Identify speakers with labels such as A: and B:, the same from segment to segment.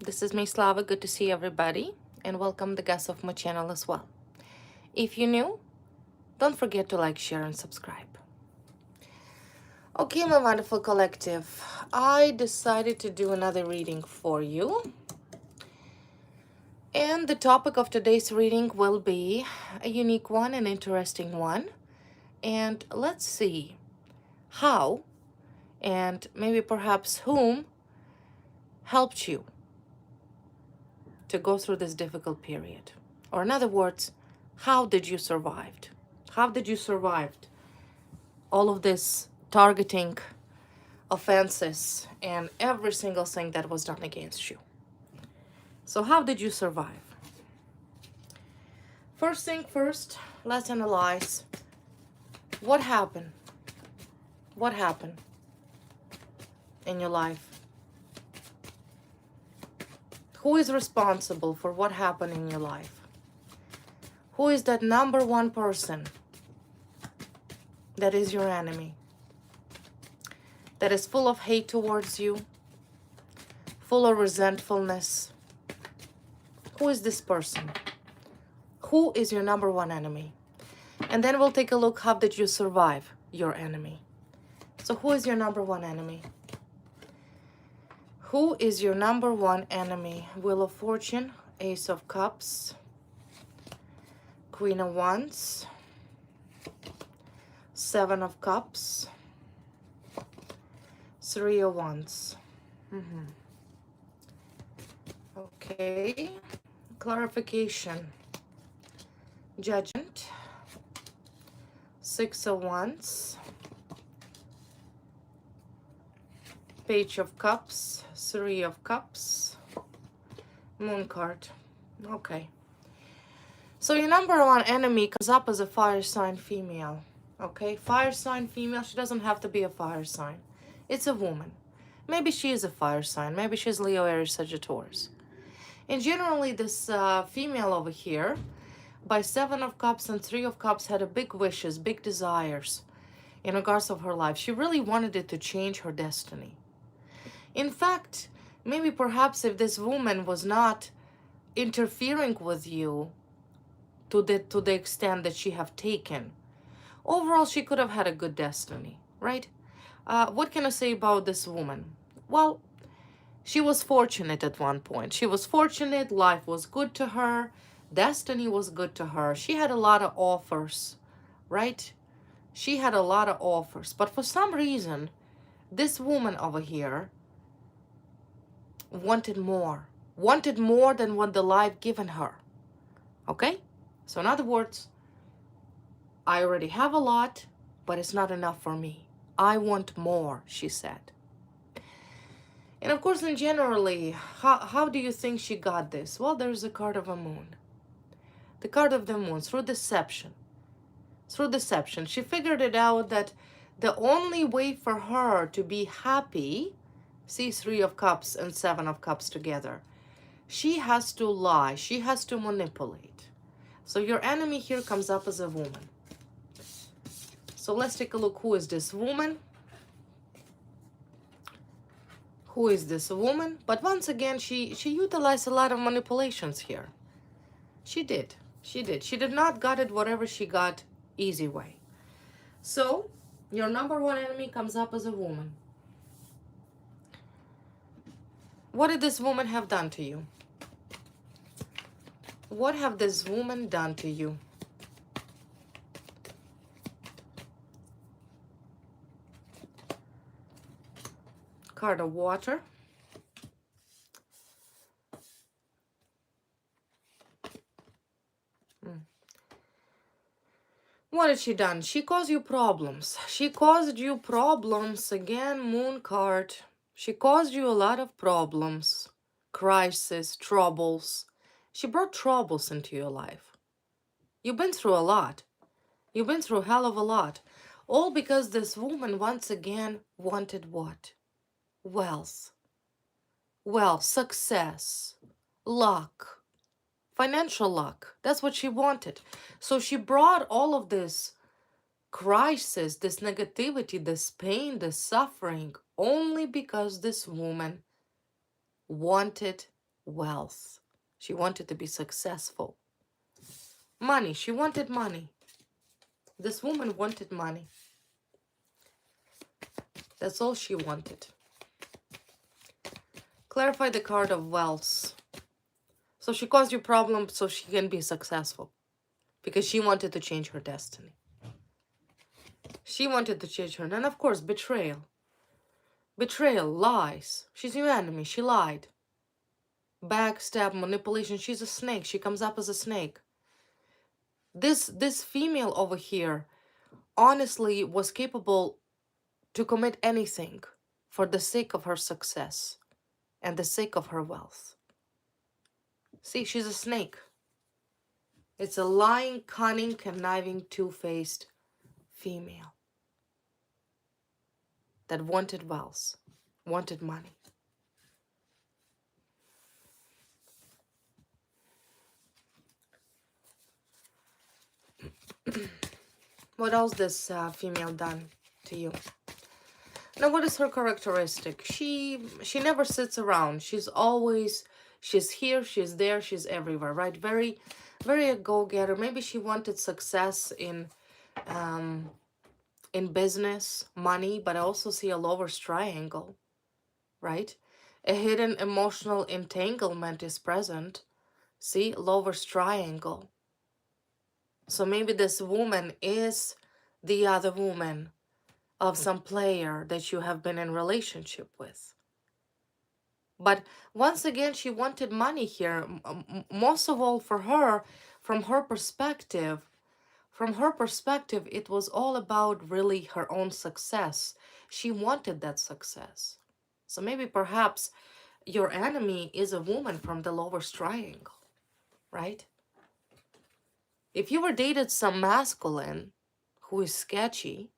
A: This is Slava. Good to see everybody, and welcome the guests of my channel as well. If you're new, don't forget to like, share, and subscribe. Okay, my wonderful collective, I decided to do another reading for you. And the topic of today's reading will be a unique one, an interesting one. And let's see how and maybe perhaps whom helped you to go through this difficult period. Or in other words, how did you survive? How did you survive all of this targeting, offenses, and every single thing that was done against you? So how did you survive? First thing first, let's analyze what happened. What happened in your life? Who is responsible for what happened in your life? Who is that number one person that is your enemy? That is full of hate towards you, full of resentfulness. Who is this person? Who is your number one enemy? And then we'll take a look, how did you survive your enemy? So who is your number one enemy? Who is your number one enemy? Wheel of Fortune, Ace of Cups, Queen of Wands, Seven of Cups, Three of Wands. Okay, clarification. Judgment, Six of Wands, Page of Cups, Three of Cups, Moon card. Okay. So your number one enemy comes up as a fire sign female. Okay, fire sign female. She doesn't have to be a fire sign. It's a woman. Maybe she is a fire sign. Maybe she's Leo, Aries, Sagittarius. And generally this female over here, by Seven of Cups and Three of Cups, had a big wishes, big desires in regards of her life. She really wanted it to change her destiny. In fact, maybe perhaps if this woman was not interfering with you to the extent that she have taken, overall she could have had a good destiny, right? What can I say about this woman? Well, she was fortunate at one point. She was fortunate, life was good to her, destiny was good to her. She had a lot of offers, right? She had a lot of offers, but for some reason, this woman over here wanted more than what the life given her. Okay? So in other words, I already have a lot, but it's not enough for me. I want more, she said. And of course, in generally, how do you think she got this? Well, there's a card of a moon. The card of the moon, through deception. Through deception. She figured it out that the only way for her to be happy, see Three of Cups and Seven of Cups together, she has to lie, she has to manipulate. So your enemy here comes up as a woman. So let's take a look. Who is this woman? Who is this woman? But once again, she utilized a lot of manipulations here. She did. She did not got it whatever she got easy way. So your number one enemy comes up as a woman. What did this woman have done to you? What have this woman done to you? Card of water. What has she done? She caused you problems. She caused you problems. Again, moon card. She caused you a lot of problems, crisis, troubles. She brought troubles into your life. You've been through a lot. You've been through a hell of a lot. All because this woman once again wanted what? Wealth. Wealth, success, luck, financial luck. That's what she wanted. So she brought all of this crisis, this negativity, this pain, this suffering, only because this woman wanted wealth. She wanted to be successful. Money. She wanted money. This woman wanted money. That's all she wanted. Clarify the card of wealth. So she caused you problems so she can be successful. Because she wanted to change her destiny. She wanted to change her. And of course, betrayal. Betrayal, lies. She's your enemy. She lied. Backstab, manipulation. She's a snake. She comes up as a snake. This female over here honestly was capable to commit anything for the sake of her success and the sake of her wealth. See, she's a snake. It's a lying, cunning, conniving, two-faced female that wanted wealth, wanted money. What else this female done to you? Now, what is her characteristic? She never sits around. She's here, she's there, she's everywhere, right? Very, very a go-getter. Maybe she wanted success in business, money, but I also see a lover's triangle, right? A hidden emotional entanglement is present. See, lover's triangle. So maybe this woman is the other woman of some player that you have been in relationship with. But once again, she wanted money here. Most of all for her, from her perspective, it was all about really her own success. She wanted that success. So maybe perhaps your enemy is a woman from the lover's triangle, right? If you were dated some masculine who is sketchy,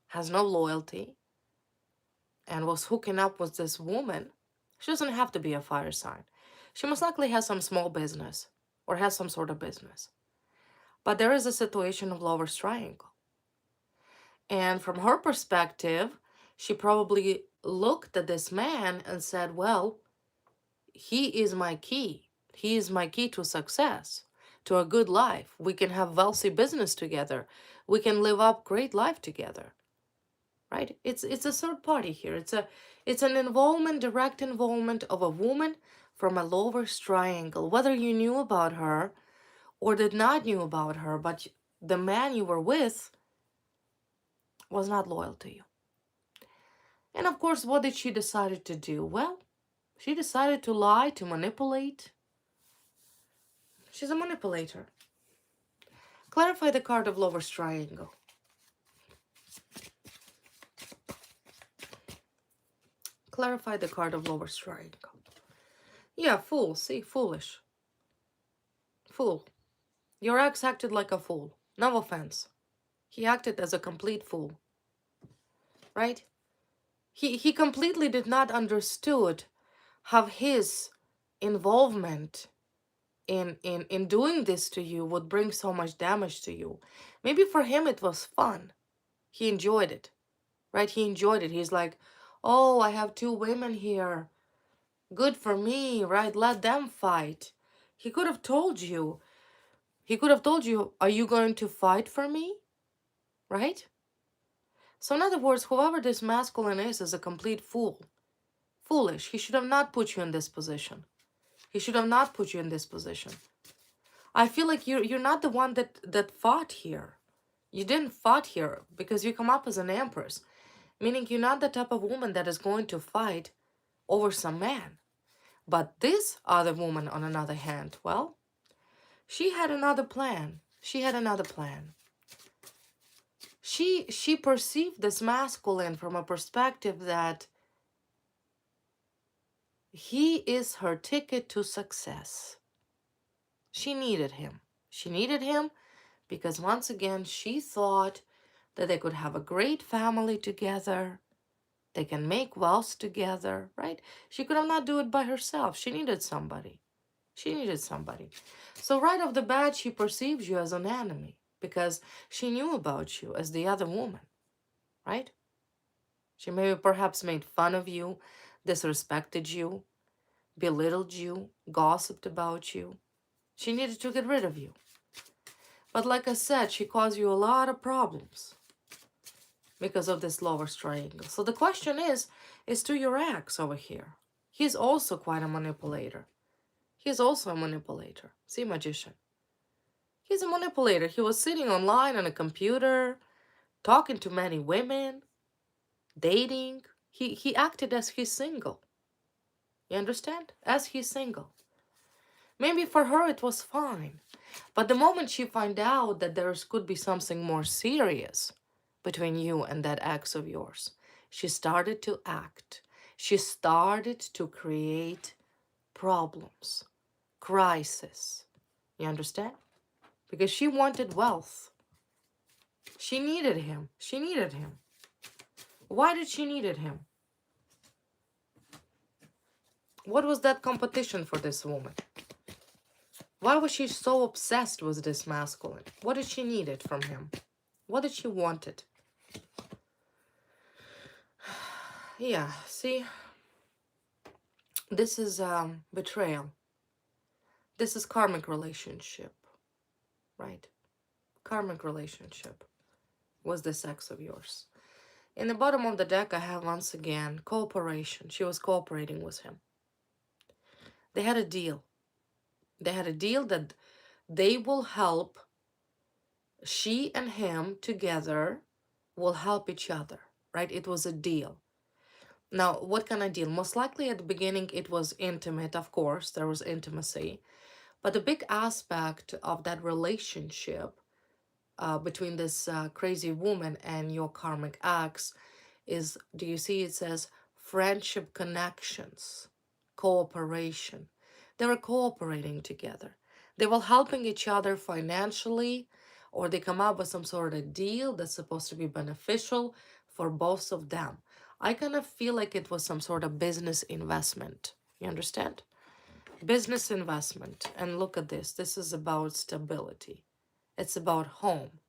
A: has no loyalty, and was hooking up with this woman, she doesn't have to be a fire sign. She most likely has some small business or has some sort of business. But there is a situation of lover's triangle. And from her perspective, she probably looked at this man and said, well, he is my key. He is my key to success, to a good life. We can have wealthy business together. We can live up great life together. Right? It's a third party here. It's an involvement, direct involvement of a woman from a lover's triangle. Whether you knew about her or did not knew about her, but the man you were with was not loyal to you. And of course, what did she decide to do? Well, she decided to lie, to manipulate. She's a manipulator. Clarify the card of lover's triangle. Clarify the card of lover's triangle. Yeah, fool. See, foolish. Fool. Your ex acted like a fool. No offense. He acted as a complete fool. Right? He completely did not understood how his involvement in doing this to you would bring so much damage to you. Maybe for him it was fun. He enjoyed it. Right? He enjoyed it. He's like, oh, I have two women here. Good for me, right? Let them fight. He could have told you. Are you going to fight for me? Right? So in other words, whoever this masculine is a complete fool. Foolish. He should have not put you in this position. He should have not put you in this position. I feel like you're not the one that fought here. You didn't fight here because you come up as an empress. Meaning you're not the type of woman that is going to fight over some man. But this other woman, on another hand, well, she had another plan. She had another plan. She perceived this masculine from a perspective that he is her ticket to success. She needed him. She needed him because once again, she thought that they could have a great family together. They can make wealth together, right? She could have not do it by herself. She needed somebody. She needed somebody. So right off the bat, she perceives you as an enemy because she knew about you as the other woman, right? She maybe perhaps made fun of you, disrespected you, belittled you, gossiped about you. She needed to get rid of you. But like I said, she caused you a lot of problems because of this lover's triangle. So the question is to your ex over here. He's also quite a manipulator. He's also a manipulator. See, magician. He's a manipulator. He was sitting online on a computer, talking to many women, dating. He acted as he's single. You understand? As he's single. Maybe for her it was fine. But the moment she found out that there could be something more serious between you and that ex of yours, she started to act. She started to create problems, crisis. You understand? Because she wanted wealth. She needed him. She needed him. Why did she needed him? What was that competition for this woman? Why was she so obsessed with this masculine? What did she need it from him? What did she want it? Yeah, see? This is betrayal. This is karmic relationship, right? Karmic relationship was this ex of yours. In the bottom of the deck, I have once again cooperation. She was cooperating with him. They had a deal. They had a deal that they will help, she and him together will help each other, right? It was a deal. Now, what kind of deal? Most likely at the beginning it was intimate, of course, there was intimacy. But the big aspect of that relationship between this crazy woman and your karmic ex is, do you see it says friendship connections, cooperation. They were cooperating together. They were helping each other financially, or they come up with some sort of deal that's supposed to be beneficial for both of them. I kind of feel like it was some sort of business investment. You understand? Business investment. And look at this. This is about stability. It's about home.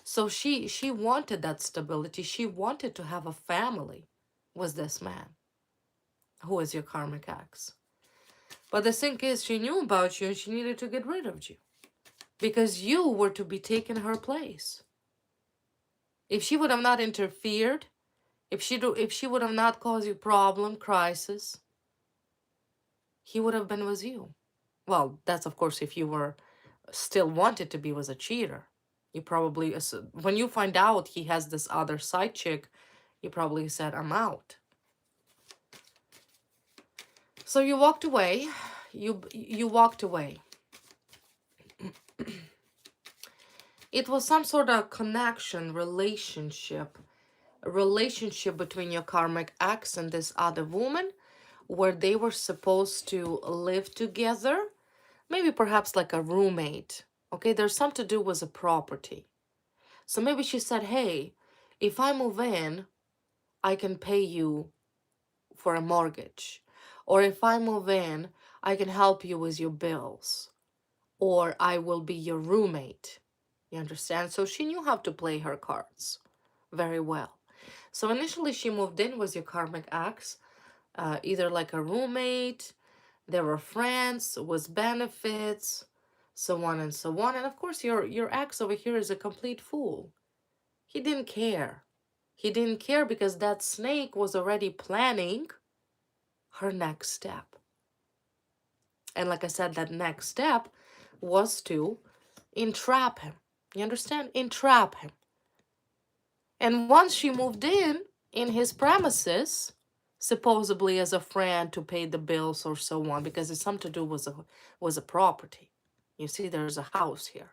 A: So she wanted that stability. She wanted to have a family with this man who is your karmic ex. But the thing is, she knew about you and she needed to get rid of you because you were to be taking her place. If she would have not interfered, if she would have not caused you problem, crisis, he would have been with you. Well, that's of course if you were still wanted to be with a cheater. You probably, when you find out he has this other side chick, you probably said, I'm out. So you walked away. You walked away. It was some sort of connection, relationship, a relationship between your karmic ex and this other woman, where they were supposed to live together, maybe perhaps like a roommate. Okay, there's something to do with a property. So maybe she said, hey, if I move in, I can pay you for a mortgage. Or if I move in, I can help you with your bills. Or I will be your roommate. You understand? So she knew how to play her cards very well. So initially she moved in with your karmic ex, either like a roommate, they were friends with benefits, so on and so on. And of course your ex over here is a complete fool. He didn't care. He didn't care because that snake was already planning her next step. And like I said, that next step was to entrap him. You understand? Entrap him. And once she moved in his premises, supposedly as a friend to pay the bills or so on, because it's something to do with a property. You see, there's a house here.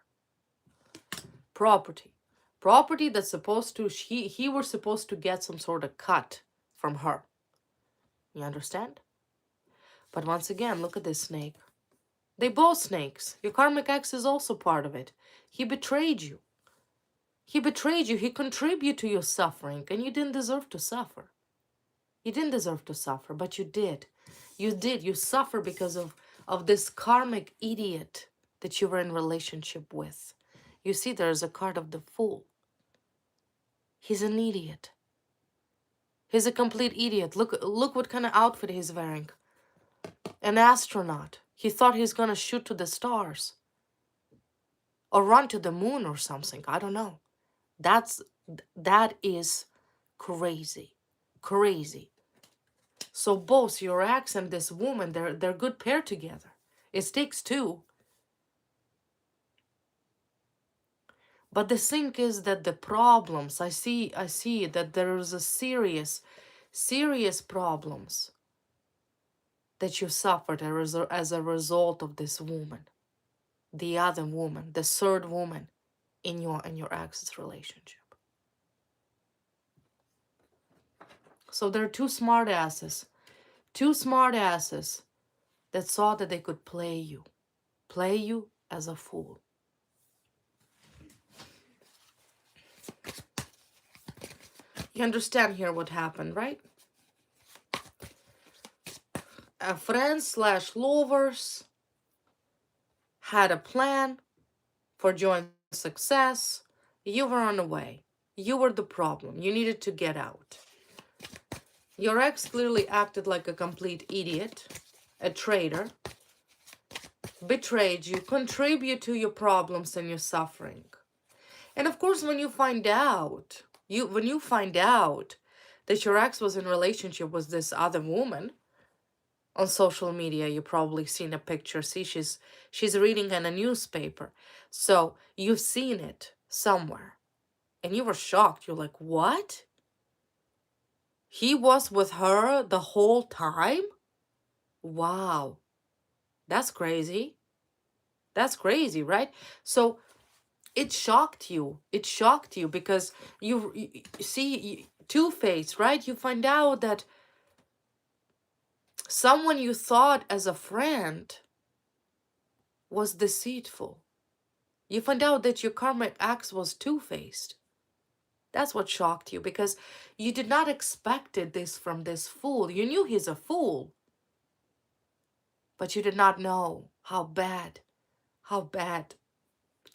A: Property that's supposed to, he was supposed to get some sort of cut from her. You understand? But once again, look at this snake. They both snakes. Your karmic ex is also part of it. He betrayed you. He betrayed you. He contributed to your suffering, and you didn't deserve to suffer. You didn't deserve to suffer, but you did. You did. You suffer because of this karmic idiot that you were in relationship with. You see, there's a card of the fool. He's an idiot. He's a complete idiot. Look what kind of outfit he's wearing. An astronaut. He thought he's gonna shoot to the stars or run to the moon or something. I don't know. That is crazy. Crazy. So both your ex and this woman, they're good pair together. It takes two. But the thing is that the problems, I see that there is a serious problems that you suffered as a result of this woman, the other woman, the third woman in your ex's relationship. So there are two smart asses that thought that they could play you as a fool. You understand here what happened, right? Friends / lovers had a plan for joint success. You were on the way. You were the problem. You needed to get out. Your ex clearly acted like a complete idiot, a traitor, betrayed you, contribute to your problems and your suffering. And of course, when you find out that your ex was in relationship with this other woman on social media, you probably seen a picture. See, she's reading in a newspaper. So you've seen it somewhere. And you were shocked. You're like, what? He was with her the whole time? Wow. That's crazy. That's crazy, right? So it shocked you. It shocked you because you see two-faced, right? You find out that someone you thought as a friend was deceitful. You find out that your karmic ex was two-faced. That's what shocked you because you did not expect this from this fool. You knew he's a fool, but you did not know how bad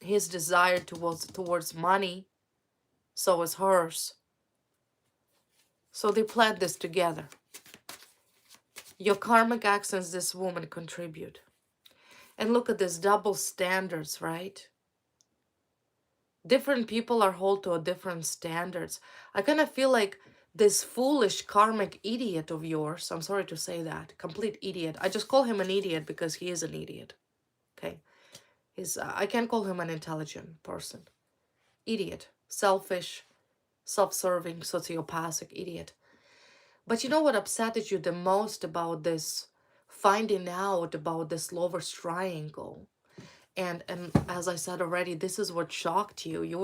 A: his desire towards money, so is hers. So they planned this together. Your karmic actions, this woman contribute. And look at this double standards, right? Different people are held to a different standards. I kind of feel like this foolish karmic idiot of yours, I'm sorry to say that, complete idiot. I just call him an idiot because he is an idiot. Okay. I can't call him an intelligent person. Idiot. Selfish, self-serving, sociopathic idiot. But you know what upset you the most about this, finding out about this lover's triangle? And as I said already, this is what shocked you. You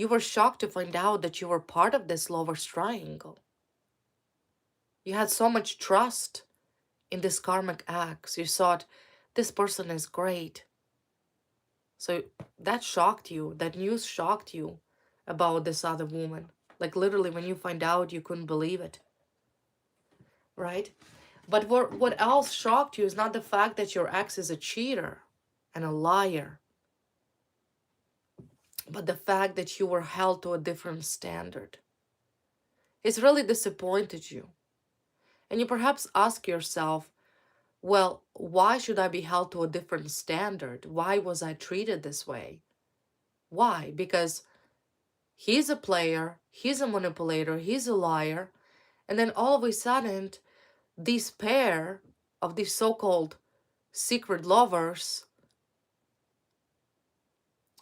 A: were shocked to find out that you were part of this lover's triangle. You had so much trust in this karmic ex. You thought, this person is great. So that shocked you. That news shocked you about this other woman. Like literally when you find out, you couldn't believe it. Right? But what else shocked you is not the fact that your ex is a cheater and a liar, but the fact that you were held to a different standard. It's really disappointed you. And you perhaps ask yourself, well, why should I be held to a different standard? Why was I treated this way? Why? Because he's a player, he's a manipulator, he's a liar, and then all of a sudden, this pair of these so-called secret lovers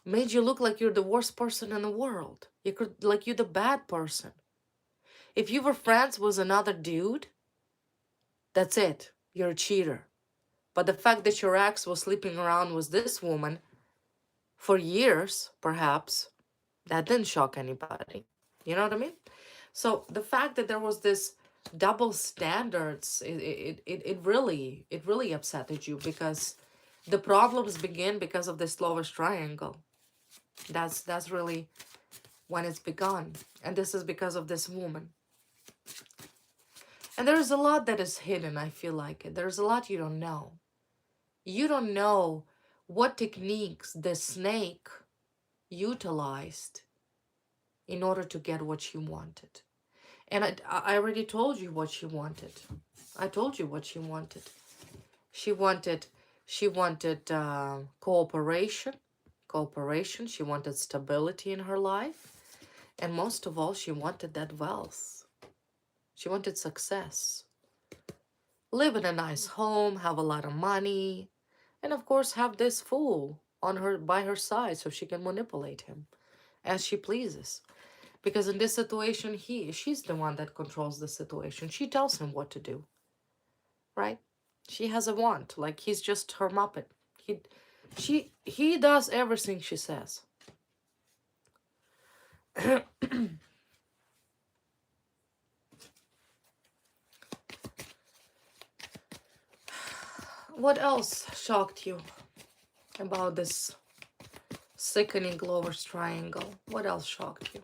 A: made you look like you're the worst person in the world. Like you're the bad person. If you were friends with another dude, that's it. You're a cheater. But the fact that your ex was sleeping around with this woman for years, perhaps, that didn't shock anybody. You know what I mean? So the fact that there was this double standards, it really upset you because the problems begin because of this lover's triangle. That's really when it's begun. And this is because of this woman. And there's a lot that is hidden, I feel like. There's a lot you don't know. You don't know what techniques the snake utilized in order to get what she wanted. And I already told you what she wanted. I told you what she wanted. She wanted cooperation. She wanted stability in her life. And most of all, she wanted that wealth. She wanted success. Live in a nice home, have a lot of money, and of course have this fool on her by her side so she can manipulate him as she pleases. Because in this situation, she's the one that controls the situation. She tells him what to do, right? She has a want, like he's just her muppet. He does everything she says. What else shocked you about this sickening Glover's triangle? What else shocked you?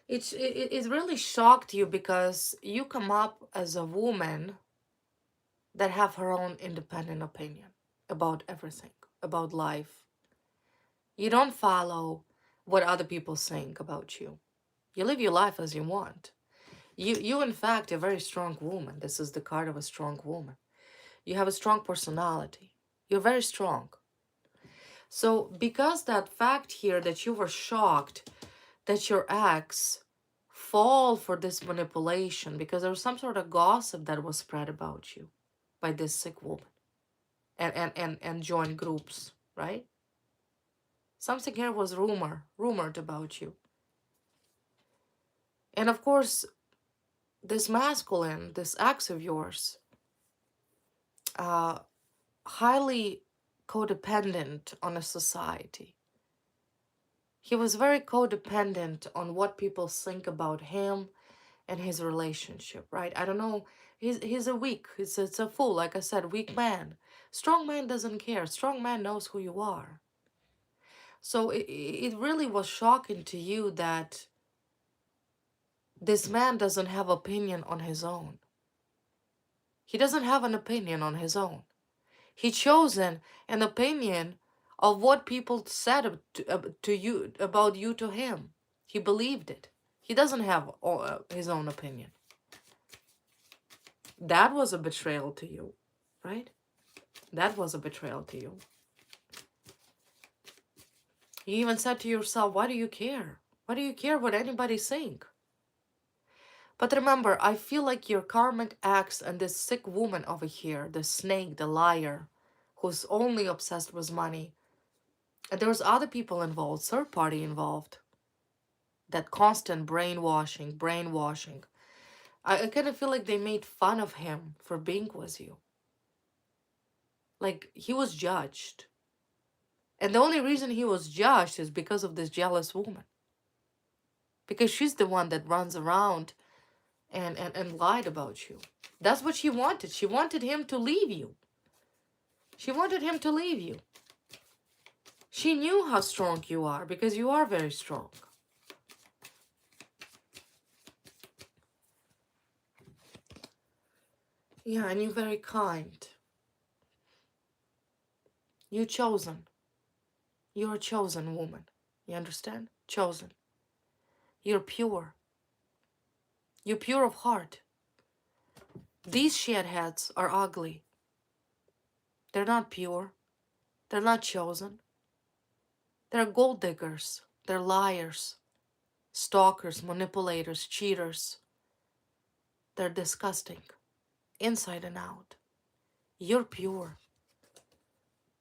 A: It really shocked you because you come up as a woman that have her own independent opinion about everything, about life. You don't follow what other people think about you. You live your life as you want. You in fact, a very strong woman. This is the card of a strong woman. You have a strong personality. You're very strong. So because that fact here that you were shocked that your ex fall for this manipulation because there was some sort of gossip that was spread about you by this sick woman and joined groups, right? Something here was rumored about you. And of course, this masculine, this ex of yours, highly codependent on a society. He was very codependent on what people think about him and his relationship, right? I don't know. He's a weak, it's a fool, like I said, weak man. Strong man doesn't care. Strong man knows who you are. So it really was shocking to you that this man doesn't have opinion on his own. He doesn't have an opinion on his own. He chosen an opinion of what people said to you about you to him. He believed it. He doesn't have his own opinion. That was a betrayal to you, right? That was a betrayal to you. You even said to yourself, why do you care? Why do you care what anybody think? But remember, I feel like your karmic ex and this sick woman over here, the snake, the liar, who's only obsessed with money, and there's other people involved, third party involved. That constant brainwashing. I kind of feel like they made fun of him for being with you. Like he was judged. And the only reason he was judged is because of this jealous woman. Because she's the one that runs around and lied about you. That's what she wanted. She wanted him to leave you. She wanted him to leave you. She knew how strong you are because you are very strong. Yeah, and you're very kind. You're chosen. You're a chosen woman. You understand? Chosen. You're pure. You're pure of heart. These shitheads are ugly. They're not pure. They're not chosen. They're gold diggers. They're liars, stalkers, manipulators, cheaters. They're disgusting, inside and out. You're pure,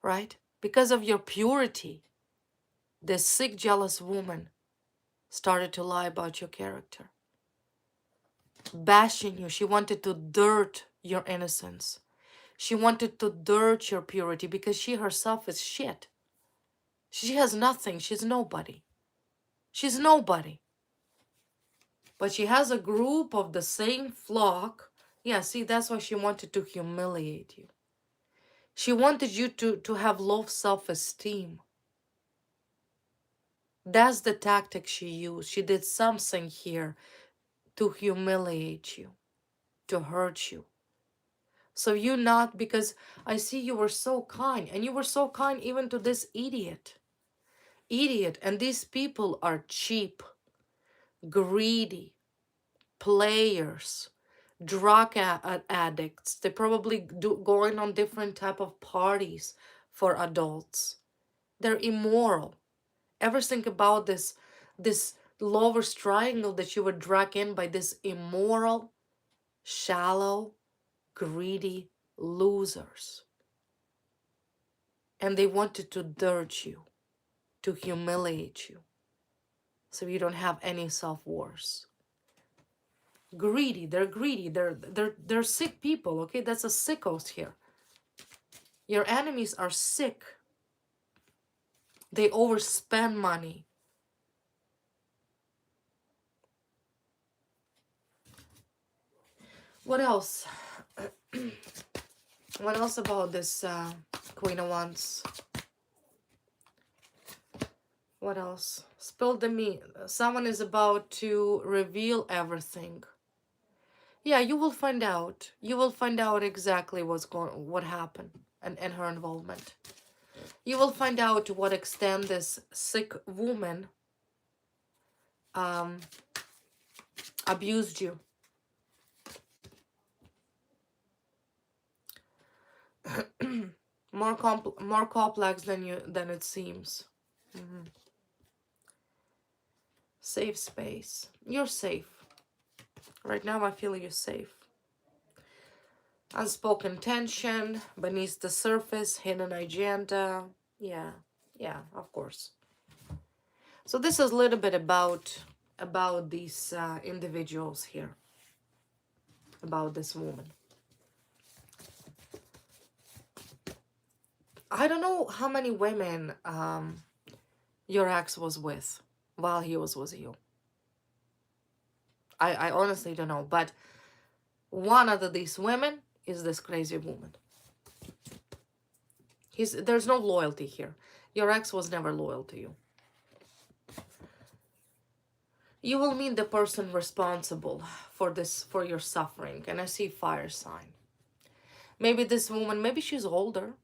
A: right? Because of your purity, this sick, jealous woman started to lie about your character, bashing you. She wanted to dirt your innocence. She wanted to dirt your purity because she herself is shit. She has nothing. She's nobody. She's nobody. But she has a group of the same flock. Yeah, see, that's why she wanted to humiliate you. She wanted you to have low self-esteem. That's the tactic she used. She did something here to humiliate you, to hurt you. So you not, because I see you were so kind, and you were so kind even to this idiot. And these people are cheap. greedy, players, drug addicts. They probably going on different type of parties for adults. They're immoral. Ever think about this lover's triangle that you were dragged in by this immoral, shallow, greedy losers? And they wanted to dirt you, to humiliate you, so you don't have any self-worth. Greedy, they're greedy, they're sick people, okay? That's a sickos here. Your enemies are sick. They overspend money. What else? What else about this Queen of Wands? What else? Spill the meat. Someone is about to reveal everything. Yeah, you will find out. You will find out exactly what happened and her involvement. You will find out to what extent this sick woman abused you. more complex than it seems. Safe space. You're safe. Right now I feel you're safe. Unspoken tension, beneath the surface, hidden agenda. Yeah, of course. So this is a little bit about these individuals here, about this woman. I don't know how many women your ex was with while he was with you. I honestly don't know, but one of these women is this crazy woman. There's no loyalty here. Your ex was never loyal to you. You will meet the person responsible for your suffering, and I see fire sign. Maybe this woman, maybe she's older,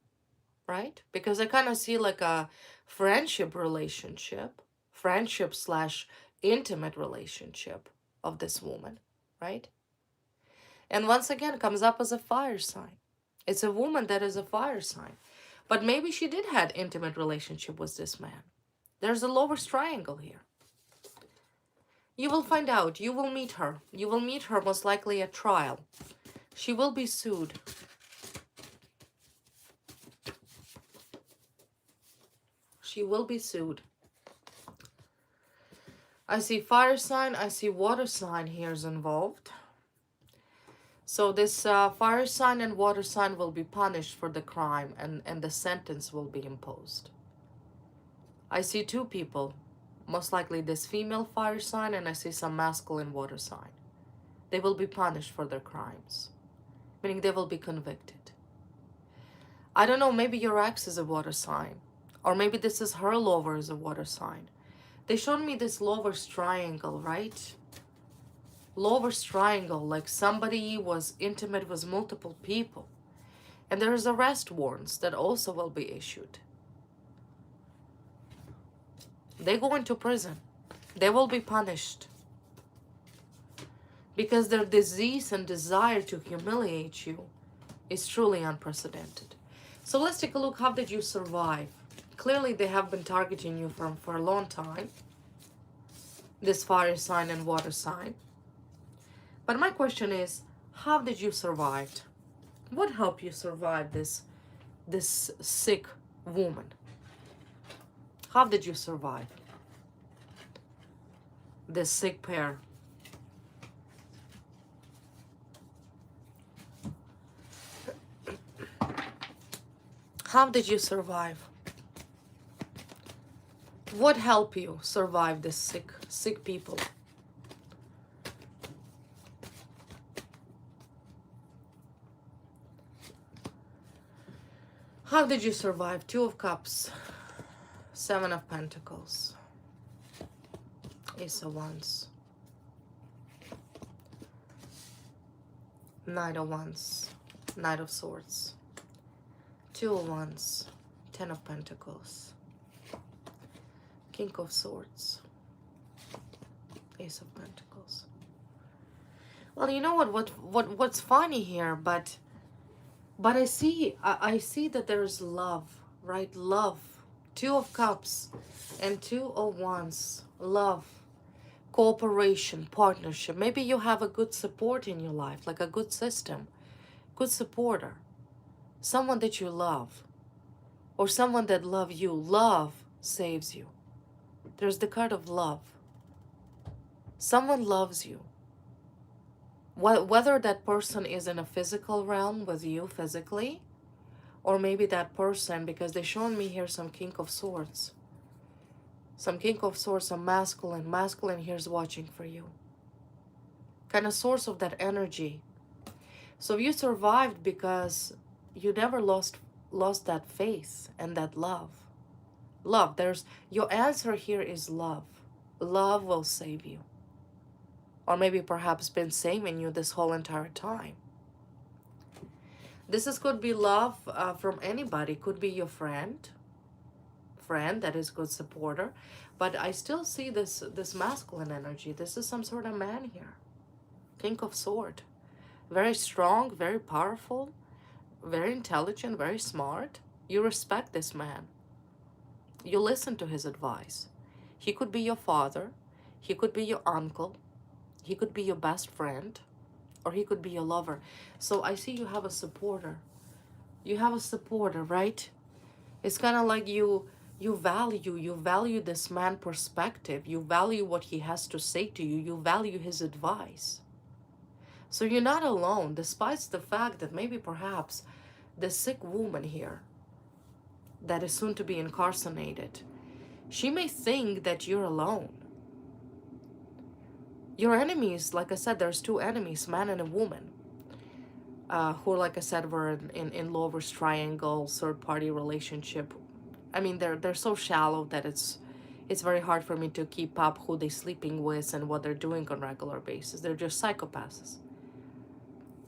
A: right? Because I kind of see like a friendship relationship, friendship/intimate relationship of this woman, right? And once again, comes up as a fire sign. It's a woman that is a fire sign. But maybe she did have intimate relationship with this man. There's a lover's triangle here. You will find out. You will meet her. You will meet her most likely at trial. She will be sued. She will be sued. I see fire sign. I see water sign here is involved. So this fire sign and water sign will be punished for the crime, and the sentence will be imposed. I see two people, most likely this female fire sign, and I see some masculine water sign. They will be punished for their crimes, meaning they will be convicted. I don't know, maybe your ex is a water sign, or maybe this is her lover is a water sign. They showed me this lover's triangle, right? Lover's triangle, like somebody was intimate with multiple people. And there's arrest warrants that also will be issued. They go into prison. They will be punished. Because their disease and desire to humiliate you is truly unprecedented. So let's take a look. How did you survive? Clearly they have been targeting you for a long time. This fire sign and water sign. But my question is, how did you survive? What helped you survive this sick woman? How did you survive this sick pair? How did you survive? What helped you survive this sick people? How did you survive? Two of Cups, Seven of Pentacles, Ace of Wands, Knight of Wands, Knight of Swords, Two of Wands, Ten of Pentacles, King of Swords, Ace of Pentacles. Well, you know what's funny here, but I see that there's love, right? Love. Two of Cups and Two of Wands. Love, cooperation, partnership. Maybe you have a good support in your life, like a good system, good supporter, someone that you love, or someone that loves you. Love saves you. There's the card of love. Someone loves you. Whether that person is in a physical realm with you physically, or maybe that person, because they're showing me here some King of Swords. Some King of Swords, some masculine. Masculine here is watching for you. Kind of source of that energy. So you survived because you never lost that faith and that love. Love. There's your answer here is love. Love will save you. Or maybe perhaps been saving you this whole entire time. Could be love from anybody. Could be your friend that is good supporter. But I still see this masculine energy. This is some sort of man here. King of Sword. Very strong, very powerful, very intelligent, very smart. You respect this man. You listen to his advice. He could be your father. He could be your uncle. He could be your best friend, or he could be your lover. So I see you have a supporter. You have a supporter, right? It's kind of like you value this man's perspective. You value what he has to say to you. You value his advice. So you're not alone, despite the fact that maybe perhaps the sick woman here that is soon to be incarcerated, she may think that you're alone. Your enemies, like I said, there's two enemies, man and a woman, who, like I said, were in lovers triangle, third-party relationship. I mean, they're so shallow that it's very hard for me to keep up who they're sleeping with and what they're doing on a regular basis. They're just psychopaths.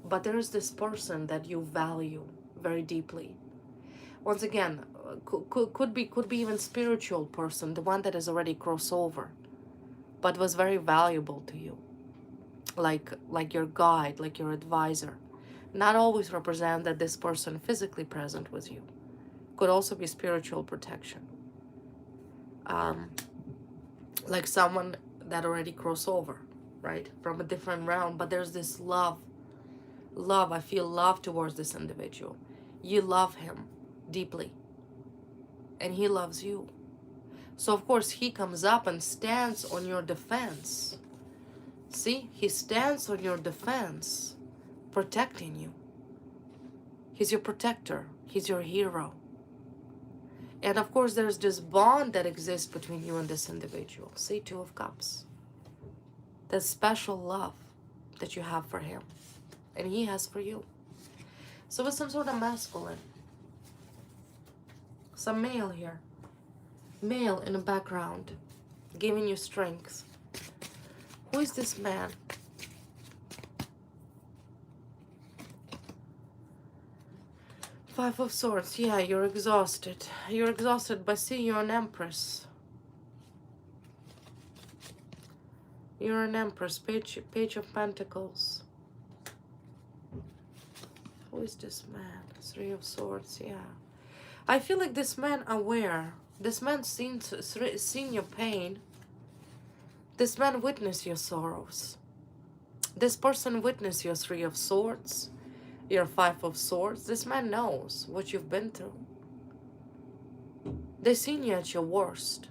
A: But there's this person that you value very deeply. Once again, could be even spiritual person, the one that has already crossed over, but was very valuable to you, like your guide, like your advisor. Not always represent that this person physically present with you. Could also be spiritual protection. Like someone that already crossed over, right, from a different realm. But there's this love. I feel love towards this individual. You love him deeply, and he loves you. So of course he comes up and stands on your defense. See, he stands on your defense, protecting you. He's your protector. He's your hero. And of course there's this bond that exists between you and this individual. See, Two of Cups. That special love that you have for him, and he has for you. So it's some sort of masculine. Some male here. Male in the background, giving you strength. Who is this man? Five of Swords. Yeah, you're exhausted. You're exhausted, but see, you're an Empress. You're an Empress. Page of Pentacles. Who is this man? Three of Swords. Yeah. I feel like this man aware. This man seen your pain. This man witnessed your sorrows. This person witnessed your Three of Swords, your Five of Swords. This man knows what you've been through. They seen you at your worst.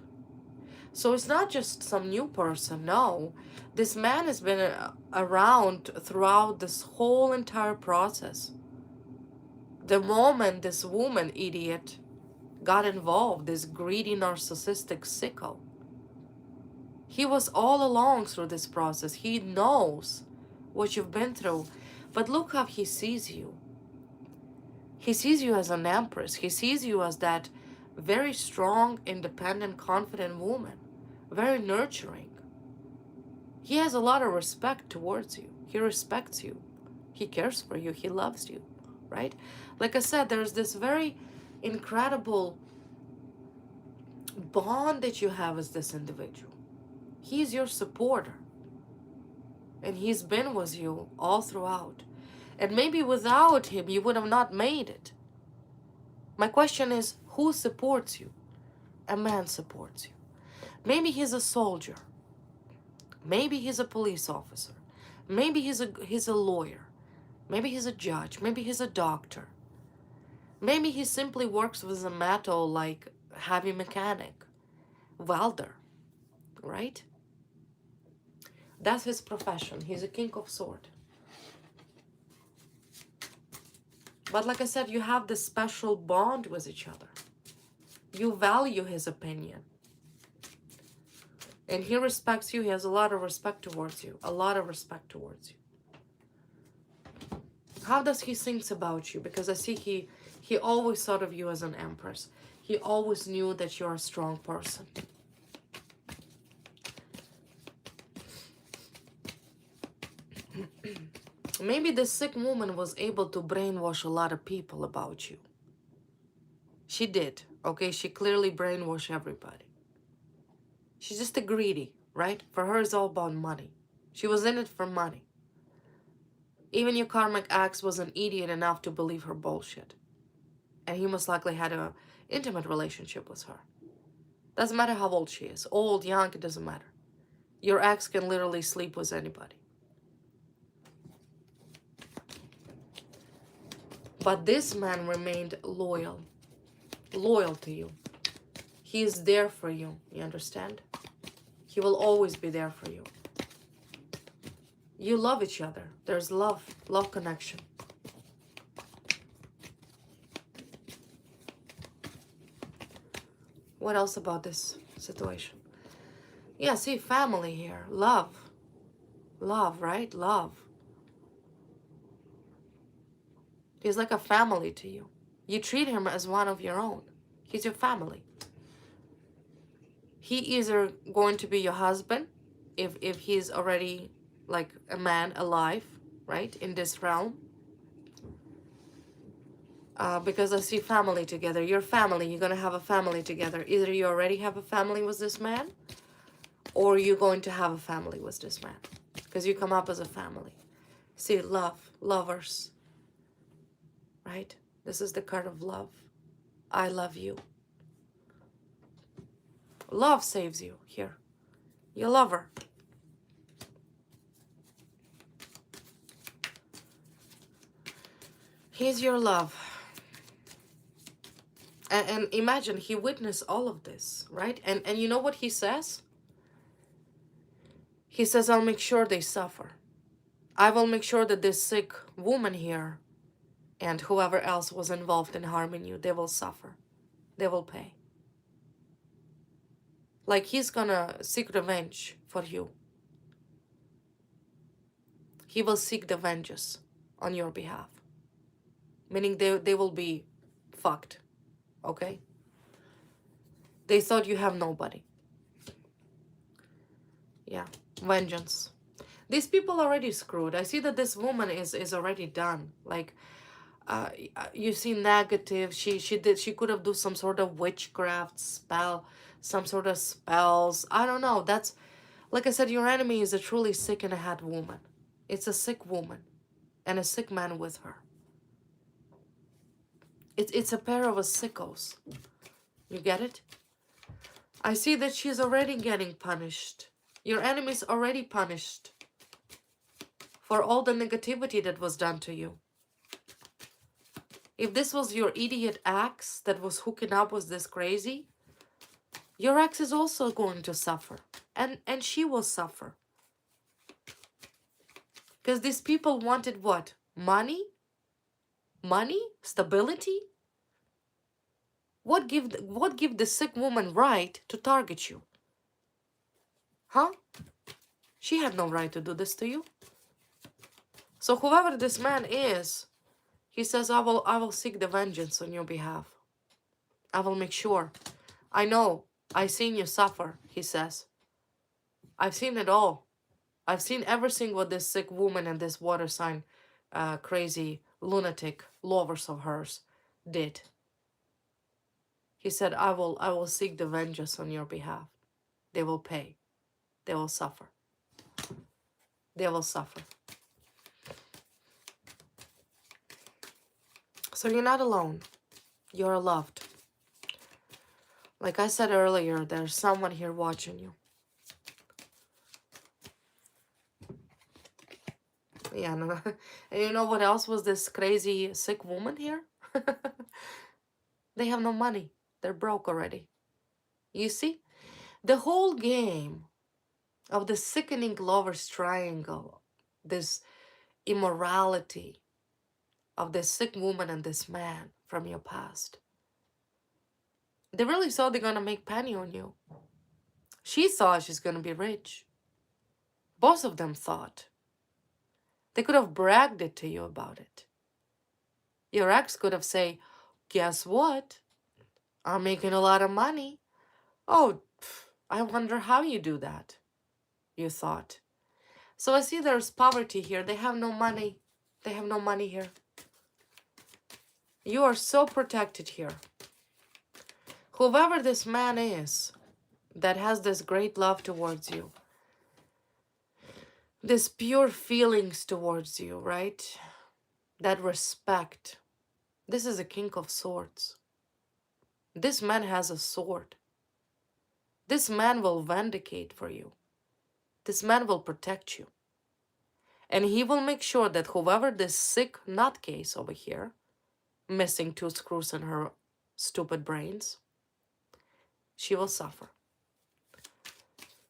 A: So it's not just some new person. No, this man has been around throughout this whole entire process. The moment this woman idiot got involved, this greedy narcissistic sicko, he was all along through this process. He knows what you've been through. But look how he sees you. He sees you as an Empress. He sees you as that very strong, independent, confident woman. Very nurturing. He has a lot of respect towards you. He respects you. He cares for you. He loves you, right? Like I said, there's this very incredible bond that you have with this individual. He's your supporter. And he's been with you all throughout. And maybe without him, you would have not made it. My question is, who supports you? A man supports you. Maybe he's a soldier. Maybe he's a police officer. Maybe he's a lawyer. Maybe he's a judge. Maybe he's a doctor. Maybe he simply works with a metal like heavy mechanic, welder, right? That's his profession. He's a king of swords. But like I said, you have this special bond with each other. You value his opinion. And he respects you. He has a lot of respect towards you. A lot of respect towards you. How does he think about you? Because I see he always thought of you as an empress. He always knew that you're a strong person. Maybe this sick woman was able to brainwash a lot of people about you. She did, okay? She clearly brainwashed everybody. She's just a greedy, right? For her, it's all about money. She was in it for money. Even your karmic ex was an idiot enough to believe her bullshit. And he most likely had an intimate relationship with her. Doesn't matter how old she is. Old, young, it doesn't matter. Your ex can literally sleep with anybody. But this man remained loyal. Loyal to you. He is there for you. You understand? He will always be there for you. You love each other. There's love. Love connection. What else about this situation? Yeah, see, family here. Love. Love, right? Love. He's like a family to you. You treat him as one of your own. He's your family. He either going to be your husband, if he's already like a man alive, right, in this realm. Because I see family together. Your family, you're going to have a family together. Either you already have a family with this man, or you're going to have a family with this man. Because you come up as a family. See, love, lovers. Right? This is the card of love. I love you. Love saves you here. You love her. He's your love. And imagine, he witnessed all of this, right? And you know what he says? He says, I'll make sure they suffer. I will make sure that this sick woman here and whoever else was involved in harming you, they will suffer. They will pay. Like he's gonna seek revenge for you. He will seek the vengeance on your behalf. Meaning they will be fucked. Okay? They thought you have nobody. Yeah. Vengeance. These people already screwed. I see that this woman is already done. Like, you see negative. She could have do some sort of witchcraft spell, some sort of spells. I don't know. That's, like I said, your enemy is a truly sick and a head woman. It's a sick woman and a sick man with her. It's a pair of sickos. You get it? I see that she's already getting punished. Your enemy's already punished for all the negativity that was done to you. If this was your idiot ex that was hooking up with this crazy, your ex is also going to suffer. And she will suffer. Because these people wanted what? Money? Money? Stability? What give the sick woman right to target you? Huh? She had no right to do this to you. So whoever this man is, he says, I will seek the vengeance on your behalf. I will make sure. I know. I've seen you suffer, he says. I've seen it all. I've seen everything what this sick woman and this water sign crazy lunatic lovers of hers did. He said, I will seek the vengeance on your behalf. They will pay. They will suffer. They will suffer. So you're not alone. You're loved. Like I said earlier, there's someone here watching you. Yeah, no. And you know what else was this crazy sick woman here? They have no money. They're broke already. You see? The whole game of the sickening lover's triangle, this immorality of this sick woman and this man from your past. They really thought they're gonna make penny on you. She thought she's gonna be rich. Both of them thought. They could have bragged it to you about it. Your ex could have said, guess what? I'm making a lot of money. Oh, I wonder how you do that, you thought. So I see there's poverty here. They have no money. They have no money here. You are so protected here. Whoever this man is that has this great love towards you, this pure feelings towards you, right? That respect. This is a king of swords. This man has a sword. This man will vindicate for you. This man will protect you. And he will make sure that whoever this sick nutcase over here, missing 2 screws in her stupid brains, she will suffer.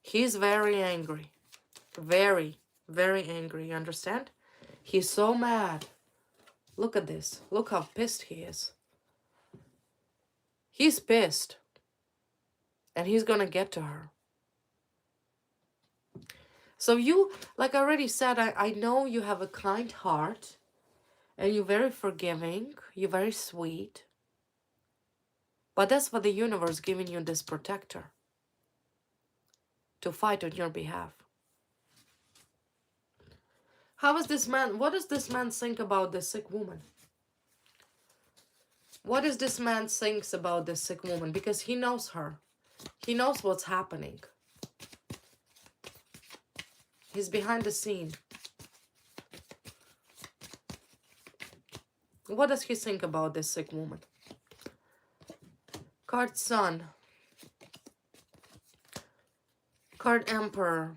A: He's very angry. Very, very angry, you understand? He's so mad. Look at this. Look how pissed he is. He's pissed. And he's gonna get to her. So you, like I already said, I know you have a kind heart. And you're very forgiving. You're very sweet. But that's what the universe giving you this protector. To fight on your behalf. How is this man, what does this man think about the sick woman? What does this man thinks about this sick woman? Because he knows her. He knows what's happening. He's behind the scene. What does he think about this sick woman? Card Sun. Card Emperor.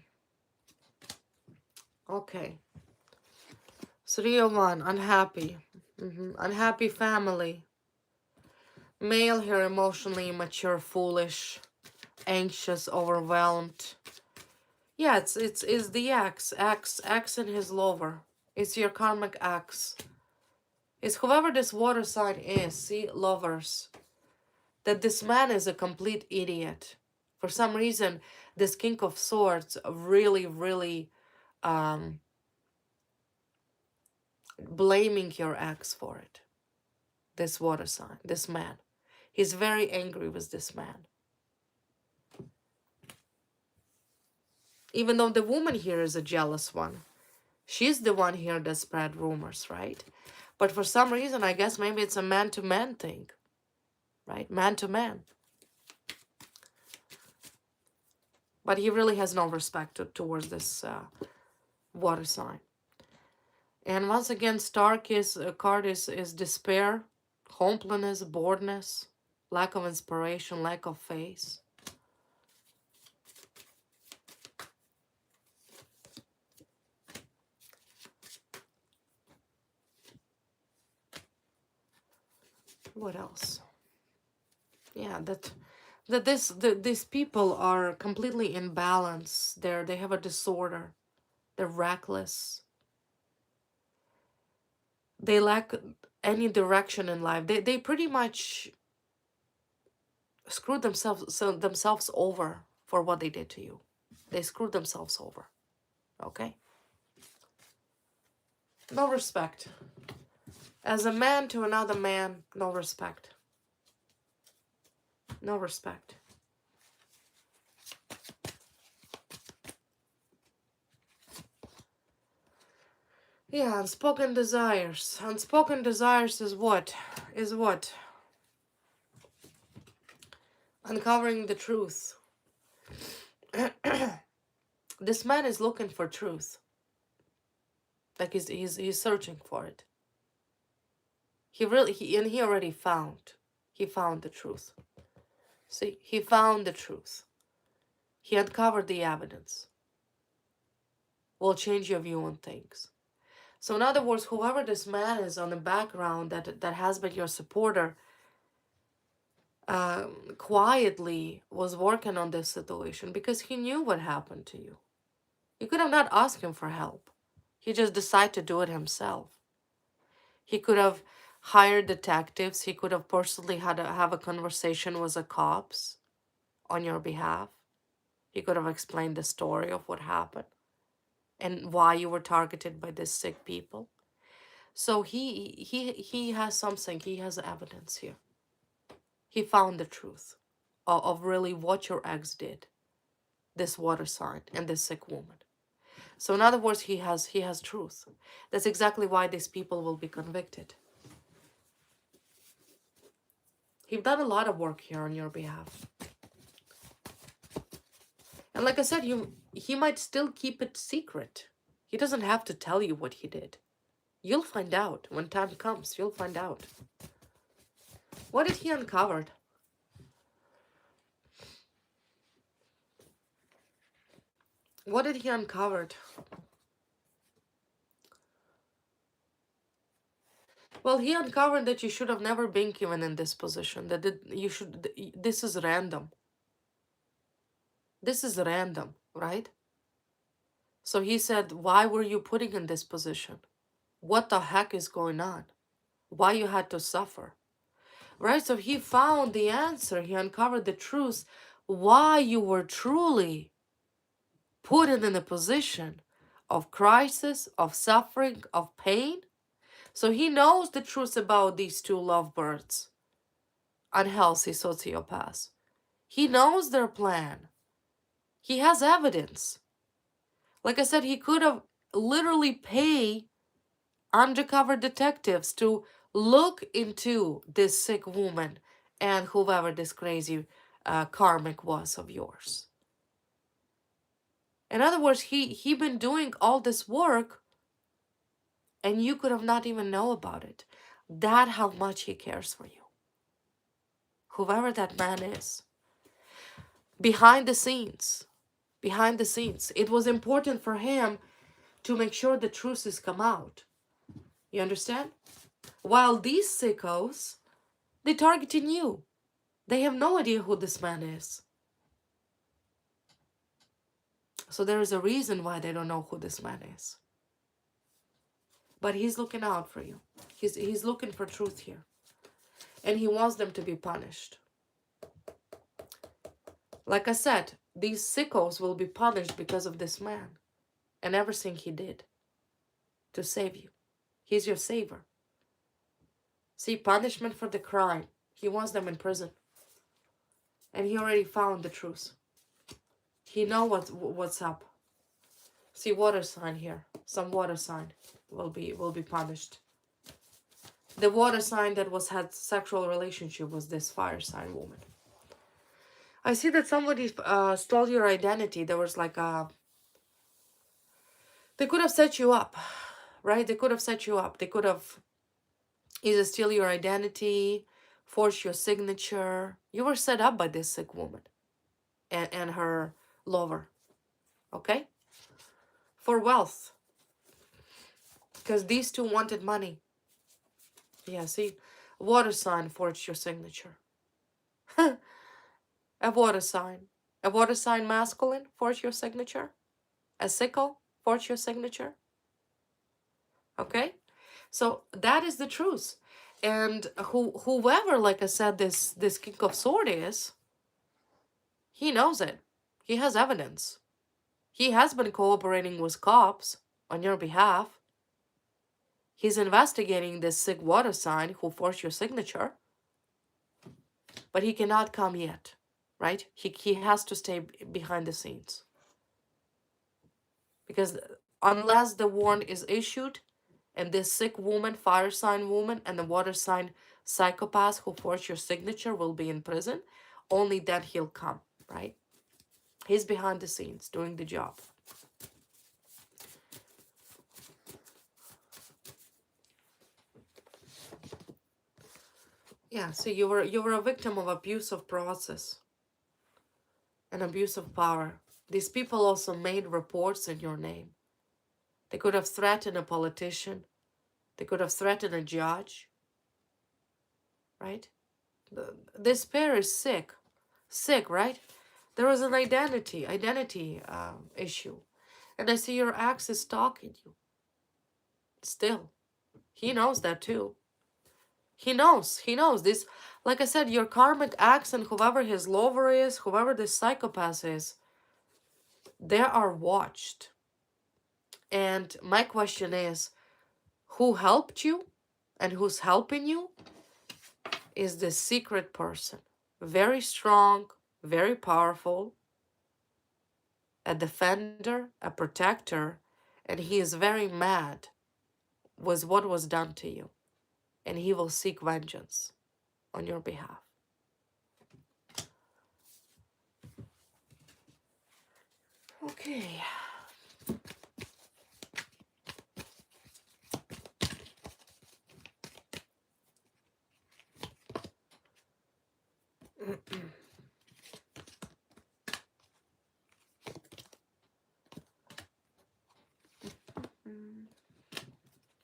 A: Okay. 3 of 1. Unhappy. Unhappy family. Male here, emotionally immature, foolish, anxious, overwhelmed. Yeah, it's the ex and his lover. It's your karmic ex. It's whoever this water sign is, see, lovers. That this man is a complete idiot. For some reason, this King of Swords really, really blaming your ex for it. This water sign, this man. He's very angry with this man. Even though the woman here is a jealous one. She's the one here that spread rumors, right? But for some reason, I guess maybe it's a man-to-man thing. Right? Man-to-man. But he really has no respect towards this water sign. And once again, Stark card is despair, hopelessness, boredness, lack of inspiration, lack of faith. What else? Yeah, these people are completely imbalanced. They have a disorder. They're reckless. They lack any direction in life. They pretty much screwed themselves over for what they did to you. They screwed themselves over. Okay? No respect. As a man to another man, no respect. No respect. Yeah, unspoken desires. Unspoken desires is what? Is what? Uncovering the truth. This man is looking for truth. Like he's searching for it. He already found. He found the truth. See, he found the truth. He uncovered the evidence. Will change your view on things. So in other words, whoever this man is on the background that has been your supporter, quietly was working on this situation because he knew what happened to you. You could have not asked him for help. He just decided to do it himself. He could have hired detectives. He could have personally have a conversation with the cops on your behalf. He could have explained the story of what happened and why you were targeted by these sick people. So he has something. He has evidence here. He found the truth of really what your ex did, this water sign and this sick woman. So in other words, he has truth. That's exactly why these people will be convicted. He's done a lot of work here on your behalf. And like I said, he might still keep it secret. He doesn't have to tell you what he did. You'll find out. When time comes, you'll find out. What did he uncover? What did he uncover? Well, he uncovered that you should have never been given in this position. This is random. This is random, right? So he said, why were you putting in this position? What the heck is going on? Why you had to suffer? Right? So he found the answer. He uncovered the truth. Why you were truly put in a position of crisis, of suffering, of pain. So he knows the truth about these two lovebirds, unhealthy sociopaths. He knows their plan. He has evidence. Like I said, he could have literally paid undercover detectives to look into this sick woman and whoever this crazy karmic was of yours. In other words, he been doing all this work and you could have not even know about it. That how much he cares for you. Whoever that man is. Behind the scenes. Behind the scenes. It was important for him to make sure the truth has come out. You understand? While these sickos, they targeting you. They have no idea who this man is. So there is a reason why they don't know who this man is. But he's looking out for you. He's looking for truth here. And he wants them to be punished. Like I said, these sickos will be punished because of this man. And everything he did to save you. He's your savior. See, punishment for the crime. He wants them in prison. And he already found the truth. He knows what's up. See, water sign here. Some water sign will be punished. The water sign that had sexual relationship was this fire sign woman. I see that somebody stole your identity. There was like a... They could have set you up, right? They could have set you up. They could have either steal your identity, forge your signature. You were set up by this sick woman and her lover, okay? For wealth. Because these two wanted money. Yeah, see? Water sign forged your signature. A water sign. A water sign masculine forged your signature. A sickle forged your signature. Okay? So that is the truth. And whoever, like I said, this King of Swords is, he knows it. He has evidence. He has been cooperating with cops on your behalf. He's investigating this sick water sign who forged your signature. But he cannot come yet, right? He has to stay behind the scenes. Because unless the warrant is issued, and this sick woman, fire sign woman, and the water sign psychopath who forged your signature will be in prison, only then he'll come, right? He's behind the scenes doing the job. Yeah, so you were a victim of abusive process and abuse of power. These people also made reports in your name. They could have threatened a politician. They could have threatened a judge, right? This pair is sick. Sick, right? There was an identity issue. And I see your ex is stalking you. Still. He knows that too. He knows this. Like I said, your karmic ex and whoever his lover is, whoever this psychopath is, they are watched. And my question is, who helped you and who's helping you is the secret person. Very strong, very powerful, a defender, a protector, and he is very mad with what was done to you. And he will seek vengeance on your behalf. Okay.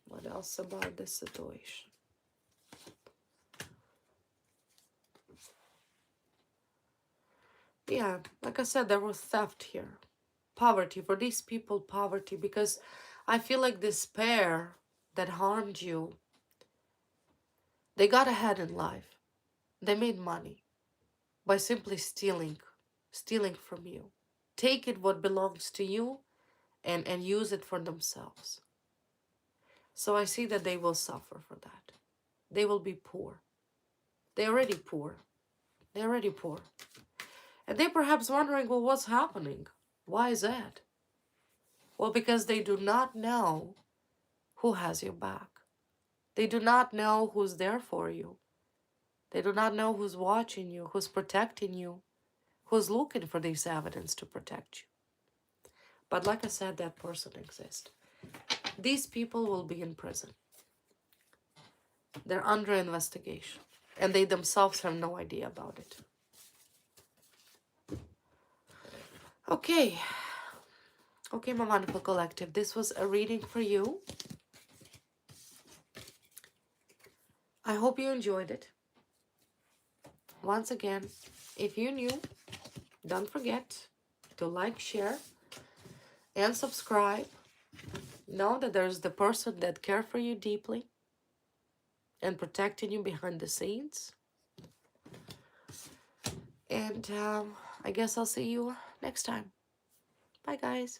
A: What else about this situation? Yeah, like I said, there was theft here. Poverty. For these people, poverty. Because I feel like this pair that harmed you, they got ahead in life. They made money by simply stealing from you. Take it what belongs to you and use it for themselves. So I see that they will suffer for that. They will be poor. They're already poor. They're already poor. And they're perhaps wondering, well, what's happening? Why is that? Well, because they do not know who has your back. They do not know who's there for you. They do not know who's watching you, who's protecting you, who's looking for this evidence to protect you. But like I said, that person exists. These people will be in prison. They're under investigation. And they themselves have no idea about it. Okay. Okay, my wonderful collective. This was a reading for you. I hope you enjoyed it. Once again, if you're new, don't forget to like, share, and subscribe. Know that there's the person that cares for you deeply and protecting you behind the scenes. And I guess I'll see you next time. Bye, guys.